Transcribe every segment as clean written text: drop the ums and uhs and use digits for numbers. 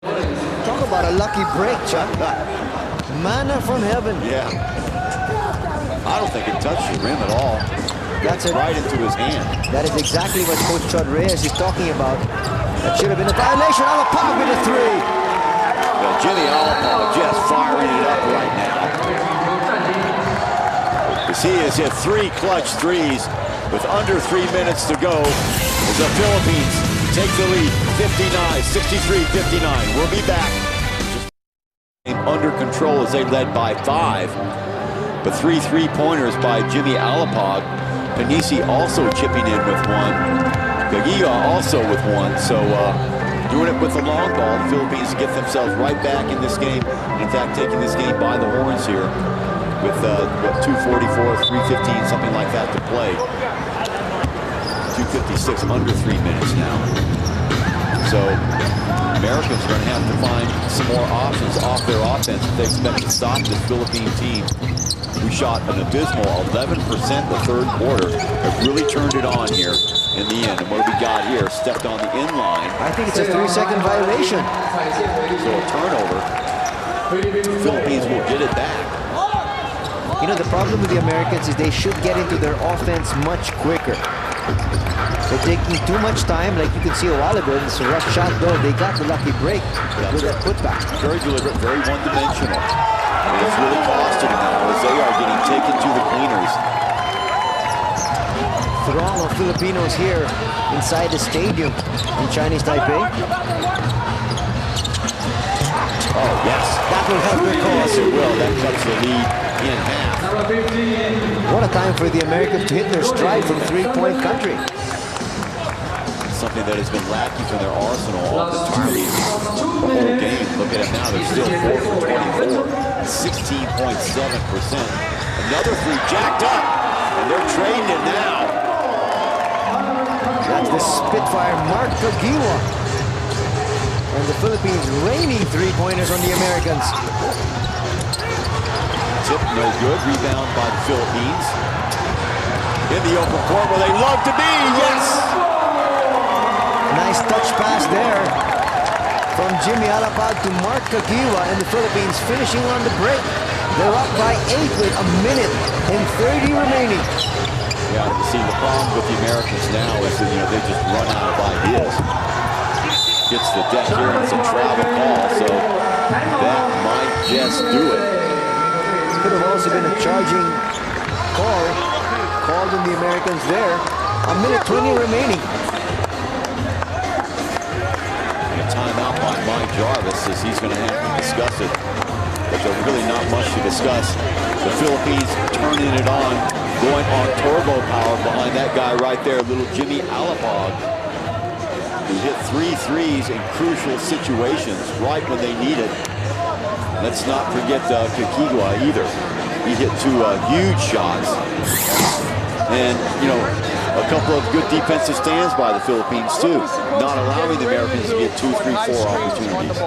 Talk about a lucky break, Chuck. Manna from heaven. Yeah. I don't think it touched the rim at all. That's it. Right into his hand. That is exactly what Coach Chud Reyes is talking about. That should have been a violation. Alapag with a three. Yeah, Jimmy Alapag just firing it up right now. As he has hit 3 clutch threes with under 3 minutes to go as the Philippines take the lead, 63-59. We'll be back. Under control as they led by 5. But 3 3-pointers by Jimmy Alapag. Panisi also chipping in with 1. Gagia also with 1. So doing it with the long ball, the Philippines get themselves right back in this game. And in fact, taking this game by the horns here with 2:44, 3:15, something like that to play. 2:56, under 3 minutes now. So Americans are going to have to find some more options off their offense if they expect to stop this Philippine team. We shot an abysmal 11% the third quarter. Have really turned it on here in the end. And what we got here, stepped on the inline. I think it's a 3-second violation. So a turnover. The Philippines will get it back. You know, the problem with the Americans is they should get into their offense much quicker. They're taking too much time, like you can see a while ago. It's a rough shot, though. They got the lucky break with that putback. Very deliberate, very one-dimensional. And it's really costing them now as they are getting taken to the cleaners. Throng of Filipinos here inside the stadium in Chinese Taipei. Oh, yes. That will help their cause. Yes, it will. That cuts the lead in half. What a time for the Americans to hit their stride from three-point country. Something that has been lacking from their arsenal all entirely the whole game. Look at it now. They're still 4 for 24. 16.7%. Another 3 jacked up. And they're trading it now. That's the Spitfire, Mark Gagiwa. And the Philippines raining 3-pointers on the Americans. Tip no good. Rebound by the Philippines. In the open court where they love to be. Yes! Nice touch pass there from Jimmy Alapag to Mark Gagiwa, and the Philippines finishing on the break. They're up by 8 with a minute and 30 remaining. Yeah, you see the problem with the Americans now is that, you know, they just run out of ideas. Gets the deck here, and it's a travel call, so that might just do it. Could have also been a charging call called on the Americans there. A minute 20 remaining. Timeout by Mike Jarvis as he's going to have to discuss it. But there's really not much to discuss. The Philippines turning it on, going on turbo power behind that guy right there, little Jimmy Alapag, who hit 3 threes in crucial situations right when they need it. Let's not forget Kikigwa either. He hit 2 huge shots. And, you know, a couple of good defensive stands by the Philippines, too. Not allowing the Americans to get 2, 3, 4 opportunities.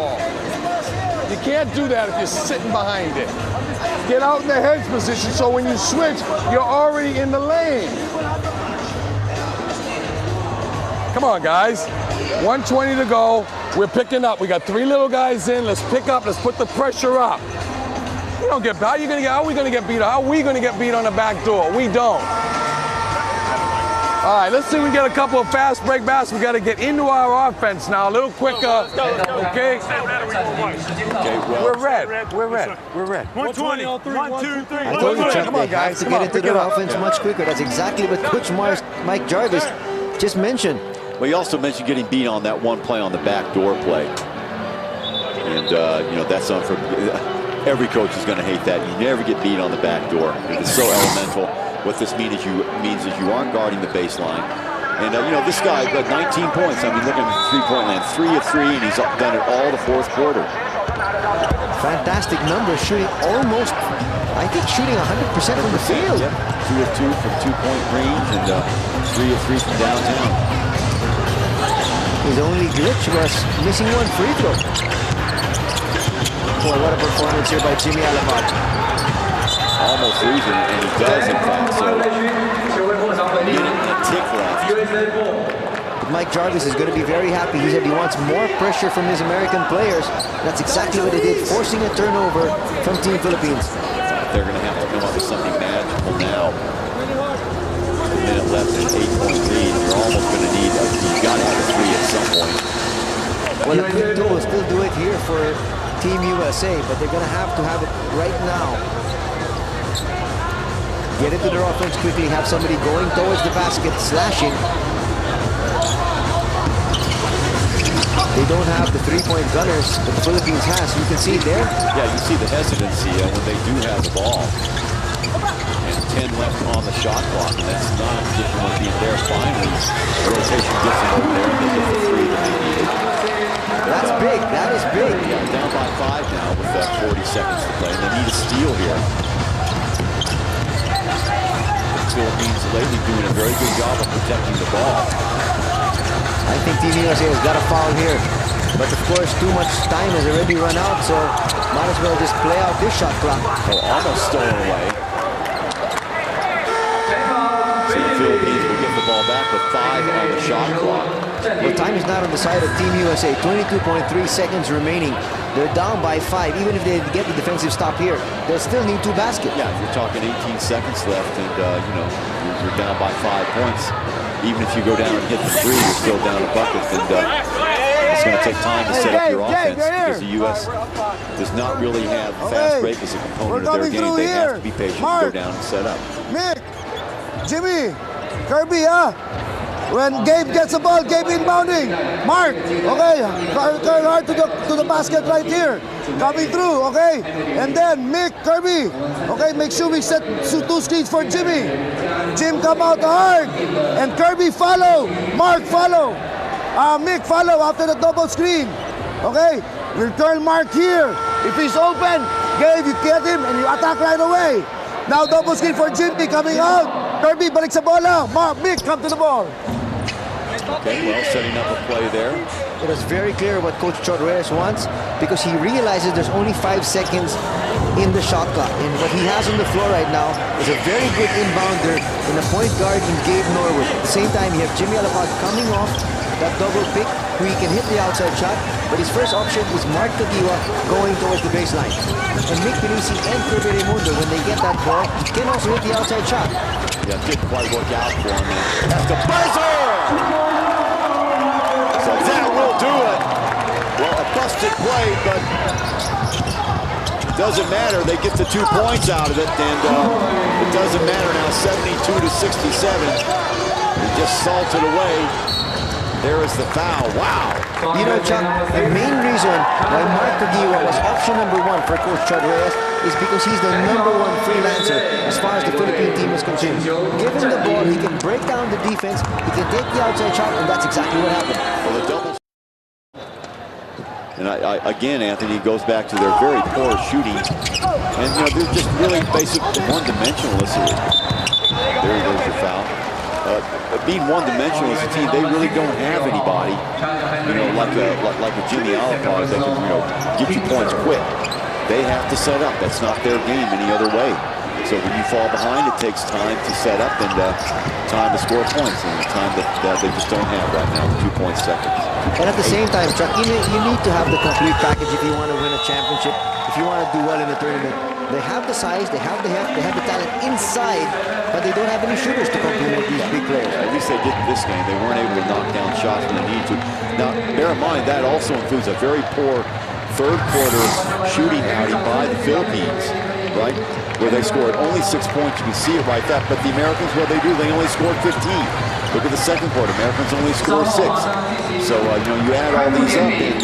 You can't do that if you're sitting behind it. Get out in the hedge position so when you switch, you're already in the lane. Come on, guys. 1:20 to go. We're picking up. We got 3 little guys in. Let's pick up. Let's put the pressure up. We don't get beat. How are we going to get beat? How are we going to get beat on the back door? We don't. All right, let's see if we get a couple of fast break baskets. We got to get into our offense now a little quicker. Okay? We're red. We're red. We're red. 120. 1, 2, 3. I told you, Chuck, Come on, they guys. have to get into their offense much quicker. That's exactly what Coach Mike Jarvis just mentioned. Well, he also mentioned getting beat on that one play on the back door play. And, you know, that's on for every coach is going to hate that. You never get beat on the back door. It's so elemental. What this means is you aren't guarding the baseline. And, you know, this guy got 19 points. I mean, look at him, three-point land. 3 of 3, and he's done it all the 4th quarter. Fantastic numbers, shooting almost, I think, shooting 100% from the field. Yep. 2 of 2 from 2-point range, and 3 of 3 from downtown. His only glitch was missing 1 free throw. Boy, what a performance here by Jimmy Alapag. Almost losing, and he does, in fact, so minute and a tick left. But Mike Jarvis is going to be very happy. He said he wants more pressure from his American players. That's exactly what they did, forcing a turnover from Team Philippines. They're going to have to come up with something magical now. A minute left and 8-point lead. You're almost going to need, you've got to have a 3 at some point. Well, a quick two will still do it here for Team USA, but they're going to have it right now. Get into their offense quickly, have somebody going towards the basket, slashing. They don't have the three-point gunners that the Philippines has. You can see it there. Yeah, you see the hesitancy when they do have the ball. And 10 left on the shot clock, and that's not a position of being there. Finally, the rotation gets them over there, and they get the 3 that they needed. That's big. That is big. Yeah, down by 5 now with 40 seconds to play, and they need a steal here. The Philippines lately doing a very good job of protecting the ball. I think Team USA has got a foul here. But of course, too much time has already run out, so might as well just play out this shot clock. Oh, almost stolen away. So the Philippines will get the ball back with 5 on the shot clock. Well, time is not on the side of Team USA. 22.3 seconds remaining. They're down by 5. Even if they get the defensive stop here, they'll still need 2 baskets. Yeah, you're talking 18 seconds left, and you know, you're down by 5 points. Even if you go down and hit the 3, you're still down a bucket, and it's going to take time to set up your offense because the U.S. does not really have fast break as a component of their game. They have to be patient, go down and set up. Mick, Jimmy, Kirby, when Gabe gets the ball, Gabe inbounding. Mark, okay, curl hard to the basket right here. Coming through, okay? And then Mick, Kirby, okay, make sure we set 2 screens for Jimmy. Jim come out hard, and Kirby follow, Mark follow. Mick follow after the double screen, okay? We'll curl Mark here. If he's open, Gabe, you get him and you attack right away. Now double screen for Jimmy coming out. Kirby, balik sa bola. Mark, Mick, come to the ball. Okay, well, setting up a play there. It was very clear what Coach Chot Reyes wants because he realizes there's only 5 seconds in the shot clock. And what he has on the floor right now is a very good inbounder and a point guard in Gabe Norwood. At the same time, you have Jimmy Alapag coming off that double pick who he can hit the outside shot, but his first option is Mark Tagiwa going towards the baseline. And Mick Pinisi and Kirby Raimundo, when they get that ball, can also hit the outside shot. Yeah, didn't quite work out for him. That's the buzzer! So that will do it. Well, a busted play, but it doesn't matter. They get the 2 points out of it, and it doesn't matter now. 72 to 67. He just salted away. There is the foul. Wow. You know, Chuck, the main reason why Mark Tagiwa was option number 1 for Coach Chot Reyes is because he's the #1 freelancer as far as the Philippine team is concerned. Give him the ball, he can break down the defense, he can take the outside shot, and that's exactly what happened. Well, the double. And again, Anthony, goes back to their very poor shooting. And, you know, they're just really basic one-dimensional. There's your foul. Being one-dimensional as a team, they really don't have anybody, you know, like a Jimmy Alapag that can, you know, get you points quick. They have to set up. That's not their game any other way. So when you fall behind, it takes time to set up and time to score points, and time that they just don't have right now, 2 seconds. And at the same time, Chuck, you need to have the complete package if you want to win a championship, if you want to do well in the tournament. They have the size, they have the heft, they have the talent inside, but they don't have any shooters to complement these big players. At least they did in this game. They weren't able to knock down shots when they needed to. Now, bear in mind, that also includes a very poor third quarter shooting outing by the Philippines, right? Where they scored only 6 points. You can see it right there. But the Americans, what they do, they only scored 15. Look at the second quarter. Americans only scored 6. So, you know, you add all these up, and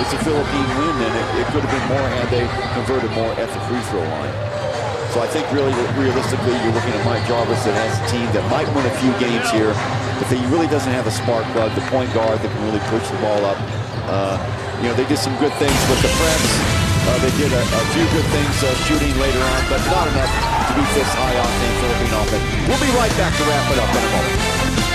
it's a Philippine win, and it could have been more had they converted more at the free throw line. So I think really, realistically, you're looking at Mike Jarvis that has a team that might win a few games here, but he really doesn't have a spark plug, the point guard that can really push the ball up. You know, they did some good things with the press. They did a few good things shooting later on, but not enough to be this high octane Philippine offense. We'll be right back to wrap it up in a moment.